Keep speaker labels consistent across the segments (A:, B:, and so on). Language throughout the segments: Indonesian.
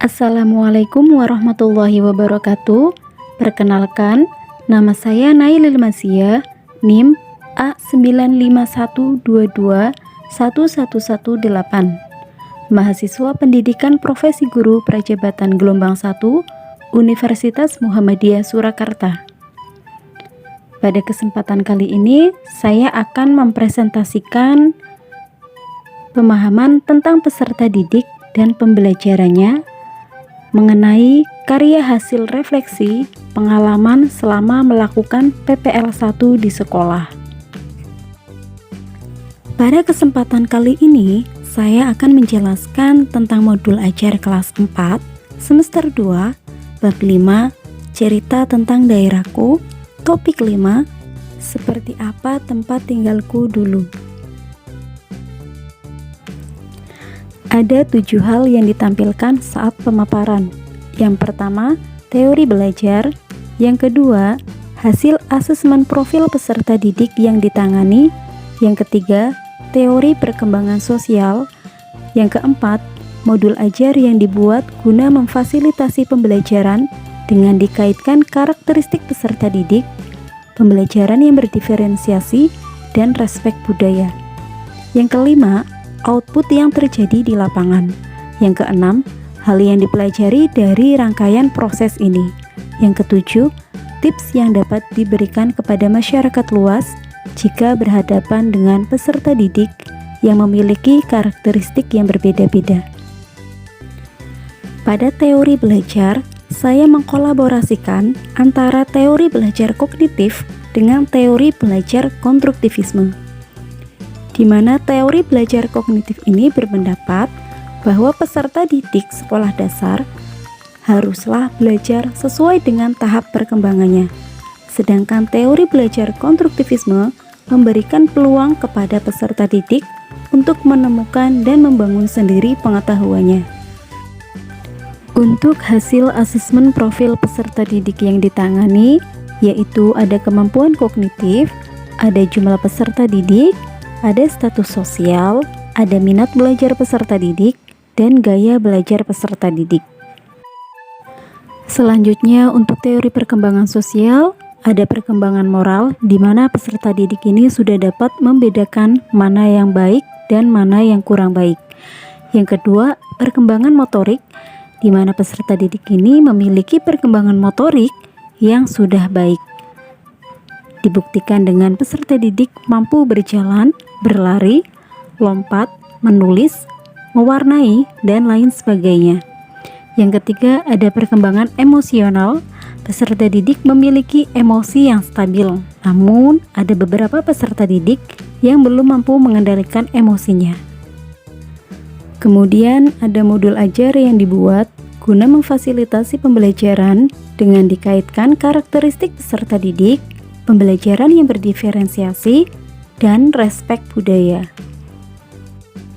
A: Assalamualaikum warahmatullahi wabarakatuh. Perkenalkan, nama saya Nailil Masya, NIM A951221118. Mahasiswa Pendidikan Profesi Guru Prajabatan Gelombang 1, Universitas Muhammadiyah Surakarta. Pada kesempatan kali ini, saya akan mempresentasikan pemahaman tentang peserta didik dan pembelajarannya mengenai karya hasil refleksi pengalaman selama melakukan PPL 1 di sekolah. Pada kesempatan kali ini, saya akan menjelaskan tentang modul ajar kelas 4, semester 2, bab 5, cerita tentang daerahku, topik 5, seperti apa tempat tinggalku dulu. Ada 7 hal yang ditampilkan saat pemaparan. Yang pertama, teori belajar. Yang kedua, hasil asesmen profil peserta didik yang ditangani. Yang ketiga, teori perkembangan sosial. Yang keempat, modul ajar yang dibuat guna memfasilitasi pembelajaran dengan dikaitkan karakteristik peserta didik, pembelajaran yang berdiferensiasi, dan respek budaya. Yang kelima, output yang terjadi di lapangan. Yang keenam, hal yang dipelajari dari rangkaian proses ini. Yang ketujuh, tips yang dapat diberikan kepada masyarakat luas jika berhadapan dengan peserta didik yang memiliki karakteristik yang berbeda-beda. Pada teori belajar, saya mengkolaborasikan antara teori belajar kognitif dengan teori belajar konstruktivisme, di mana teori belajar kognitif ini berpendapat bahwa peserta didik sekolah dasar haruslah belajar sesuai dengan tahap perkembangannya. Sedangkan teori belajar konstruktivisme memberikan peluang kepada peserta didik untuk menemukan dan membangun sendiri pengetahuannya. Untuk hasil asesmen profil peserta didik yang ditangani, yaitu ada kemampuan kognitif, ada jumlah peserta didik, ada status sosial, ada minat belajar peserta didik, dan gaya belajar peserta didik. Selanjutnya, untuk teori perkembangan sosial, ada perkembangan moral, di mana peserta didik ini sudah dapat membedakan mana yang baik dan mana yang kurang baik. Yang kedua, perkembangan motorik, di mana peserta didik ini memiliki perkembangan motorik yang sudah baik. Dibuktikan dengan peserta didik mampu berjalan, berlari, lompat, menulis, mewarnai, dan lain sebagainya. Yang ketiga, ada perkembangan emosional. Peserta didik memiliki emosi yang stabil, namun ada beberapa peserta didik yang belum mampu mengendalikan emosinya. Kemudian ada modul ajar yang dibuat guna memfasilitasi pembelajaran dengan dikaitkan karakteristik peserta didik, pembelajaran yang berdiferensiasi, dan respek budaya.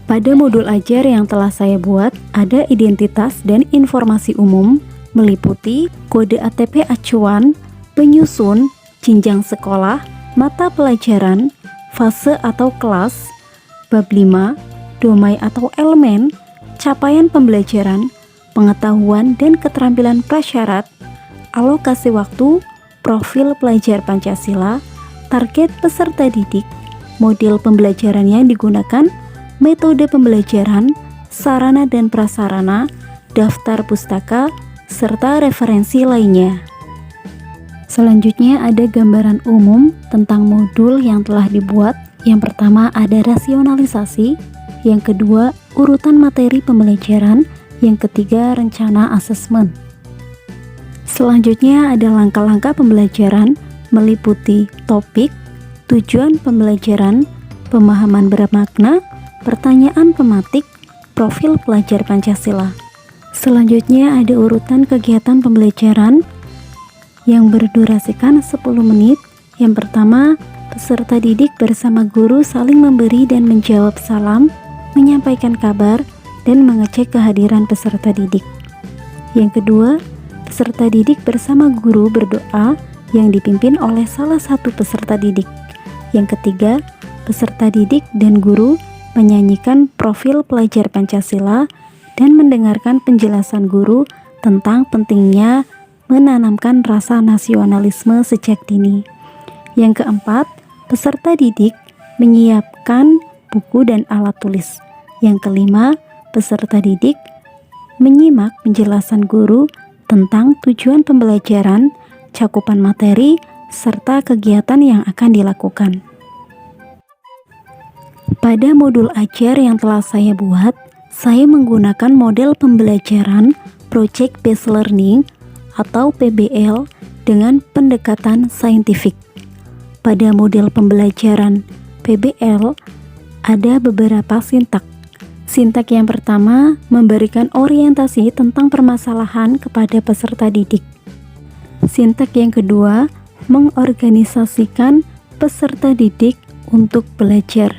A: Pada modul ajar yang telah saya buat, ada identitas dan informasi umum, meliputi kode ATP acuan, penyusun, jenjang sekolah, mata pelajaran, fase atau kelas, bab 5, domai atau elemen, capaian pembelajaran, pengetahuan dan keterampilan prasyarat, alokasi waktu, profil pelajar Pancasila, target peserta didik, model pembelajaran yang digunakan, metode pembelajaran, sarana dan prasarana, daftar pustaka, serta referensi lainnya. Selanjutnya ada gambaran umum tentang modul yang telah dibuat. Yang pertama ada rasionalisasi, yang kedua urutan materi pembelajaran, yang ketiga rencana asesmen. Selanjutnya ada langkah-langkah pembelajaran meliputi topik, tujuan pembelajaran, pemahaman bermakna, pertanyaan pematik, profil pelajar Pancasila. Selanjutnya ada urutan kegiatan pembelajaran yang berdurasikan 10 menit. Yang pertama, peserta didik bersama guru saling memberi dan menjawab salam, menyampaikan kabar, dan mengecek kehadiran peserta didik. Yang kedua, peserta didik bersama guru berdoa yang dipimpin oleh salah satu peserta didik. Yang ketiga, peserta didik dan guru menyanyikan profil pelajar Pancasila dan mendengarkan penjelasan guru tentang pentingnya menanamkan rasa nasionalisme sejak dini. Yang keempat, peserta didik menyiapkan buku dan alat tulis. Yang kelima, peserta didik menyimak penjelasan guru tentang tujuan pembelajaran, cakupan materi, serta kegiatan yang akan dilakukan. Pada modul ajar yang telah saya buat, saya menggunakan model pembelajaran Project Based Learning atau PBL dengan pendekatan saintifik. Pada model pembelajaran PBL ada beberapa sintak. Sintak yang pertama memberikan orientasi tentang permasalahan kepada peserta didik. Sintak yang kedua mengorganisasikan peserta didik untuk belajar.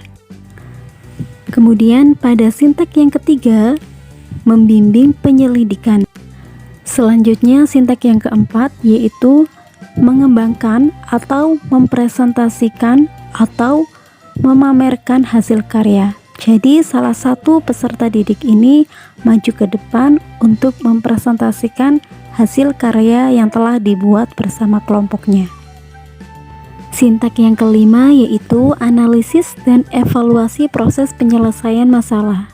A: Kemudian pada sintak yang ketiga membimbing penyelidikan. Selanjutnya sintak yang keempat yaitu mengembangkan atau mempresentasikan atau memamerkan hasil karya. Jadi salah satu peserta didik ini maju ke depan untuk mempresentasikan hasil karya yang telah dibuat bersama kelompoknya. Sintak yang kelima yaitu analisis dan evaluasi proses penyelesaian masalah.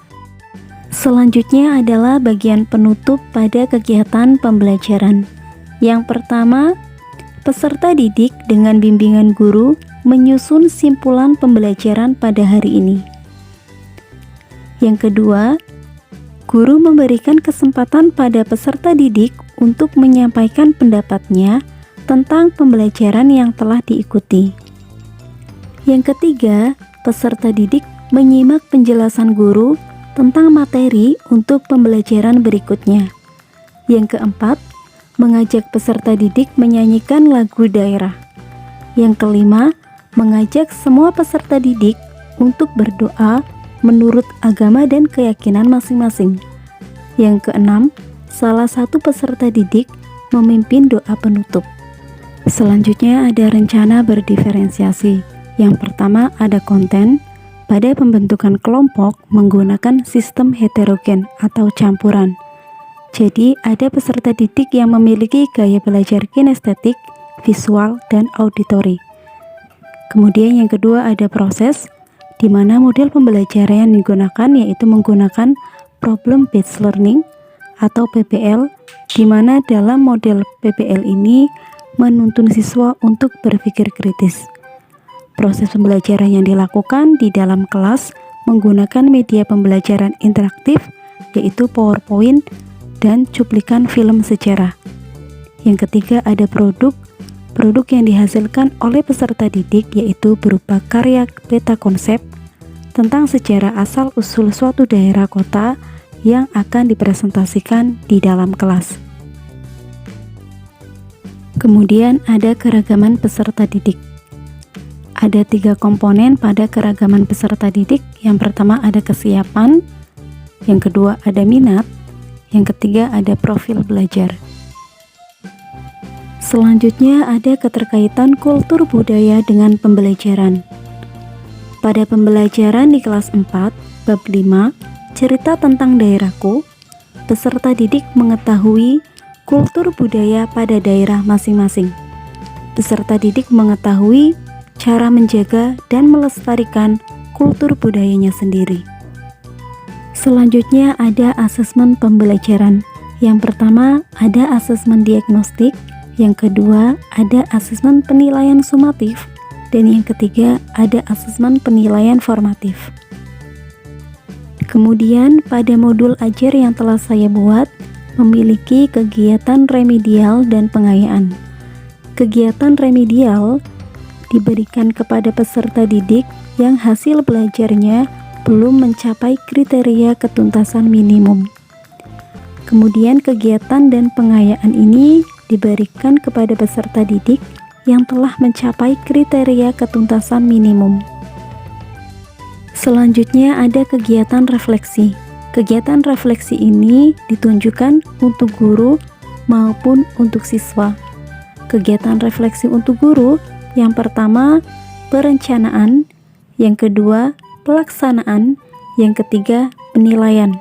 A: Selanjutnya adalah bagian penutup pada kegiatan pembelajaran. Yang pertama, peserta didik dengan bimbingan guru menyusun simpulan pembelajaran pada hari ini. Yang kedua, guru memberikan kesempatan pada peserta didik untuk menyampaikan pendapatnya tentang pembelajaran yang telah diikuti. Yang ketiga, peserta didik menyimak penjelasan guru tentang materi untuk pembelajaran berikutnya. Yang keempat, mengajak peserta didik menyanyikan lagu daerah. Yang kelima, mengajak semua peserta didik untuk berdoa menurut agama dan keyakinan masing-masing. Yang keenam, salah satu peserta didik memimpin doa penutup. Selanjutnya ada rencana berdiferensiasi. Yang pertama ada konten. Pada pembentukan kelompok menggunakan sistem heterogen atau campuran. Jadi ada peserta didik yang memiliki gaya belajar kinestetik, visual, dan auditori. Kemudian yang kedua ada proses, di mana model pembelajaran yang digunakan yaitu menggunakan problem based learning atau PBL, di mana dalam model PBL ini menuntun siswa untuk berpikir kritis. Proses pembelajaran yang dilakukan di dalam kelas menggunakan media pembelajaran interaktif yaitu PowerPoint dan cuplikan film sejarah. Yang ketiga ada produk yang dihasilkan oleh peserta didik yaitu berupa karya peta konsep tentang sejarah asal-usul suatu daerah kota yang akan dipresentasikan di dalam kelas. Kemudian ada keragaman peserta didik. Ada 3 komponen pada keragaman peserta didik. Yang pertama ada kesiapan, yang kedua ada minat, yang ketiga ada profil belajar. Selanjutnya ada keterkaitan kultur budaya dengan pembelajaran. Pada pembelajaran di kelas 4, bab 5, cerita tentang daerahku, peserta didik mengetahui kultur budaya pada daerah masing-masing. Peserta didik mengetahui cara menjaga dan melestarikan kultur budayanya sendiri. Selanjutnya ada asesmen pembelajaran. Yang pertama ada asesmen diagnostik, yang kedua ada asesmen penilaian sumatif, dan yang ketiga ada asesmen penilaian formatif. Kemudian pada modul ajar yang telah saya buat memiliki kegiatan remedial dan pengayaan. Kegiatan remedial diberikan kepada peserta didik yang hasil belajarnya belum mencapai kriteria ketuntasan minimum. Kemudian kegiatan dan pengayaan ini diberikan kepada peserta didik yang telah mencapai kriteria ketuntasan minimum. Selanjutnya ada kegiatan refleksi. Kegiatan refleksi ini ditunjukkan untuk guru maupun untuk siswa. Kegiatan refleksi untuk guru yang pertama perencanaan, yang kedua pelaksanaan, yang ketiga penilaian.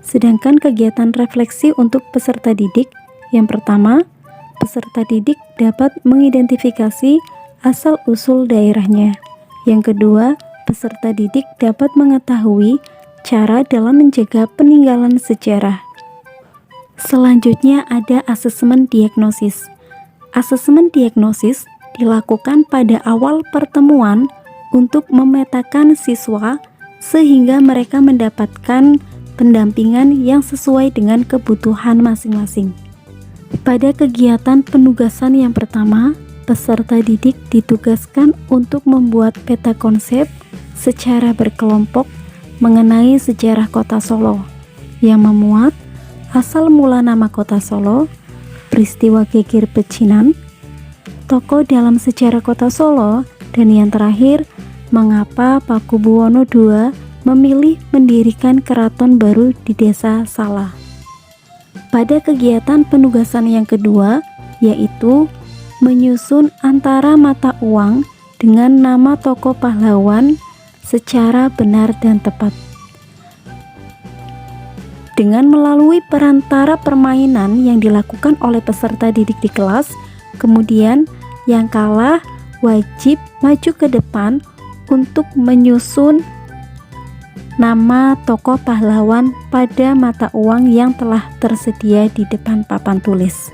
A: Sedangkan kegiatan refleksi untuk peserta didik, yang pertama, peserta didik dapat mengidentifikasi asal-usul daerahnya. Yang kedua, peserta didik dapat mengetahui cara dalam menjaga peninggalan sejarah. Selanjutnya ada asesmen diagnosis. Asesmen diagnosis dilakukan pada awal pertemuan untuk memetakan siswa sehingga mereka mendapatkan pendampingan yang sesuai dengan kebutuhan masing-masing. Pada kegiatan penugasan yang pertama, peserta didik ditugaskan untuk membuat peta konsep secara berkelompok mengenai sejarah Kota Solo yang memuat asal mula nama Kota Solo, peristiwa Geger Pecinan, tokoh dalam sejarah Kota Solo, dan yang terakhir, mengapa Pakubuwono II memilih mendirikan keraton baru di Desa Salah. Pada kegiatan penugasan yang kedua, yaitu menyusun antara mata uang dengan nama tokoh pahlawan secara benar dan tepat. Dengan melalui perantara permainan yang dilakukan oleh peserta didik di kelas, kemudian yang kalah wajib maju ke depan untuk menyusun nama tokoh pahlawan pada mata uang yang telah tersedia di depan papan tulis.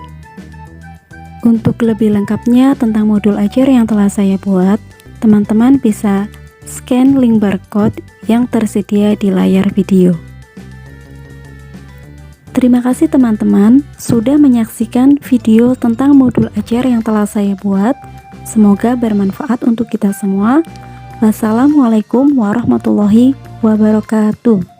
A: Untuk lebih lengkapnya tentang modul ajar yang telah saya buat, teman-teman bisa scan link barcode yang tersedia di layar video. Terima kasih teman-teman sudah menyaksikan video tentang modul ajar yang telah saya buat. Semoga bermanfaat untuk kita semua. Wassalamualaikum warahmatullahi wabarakatuh.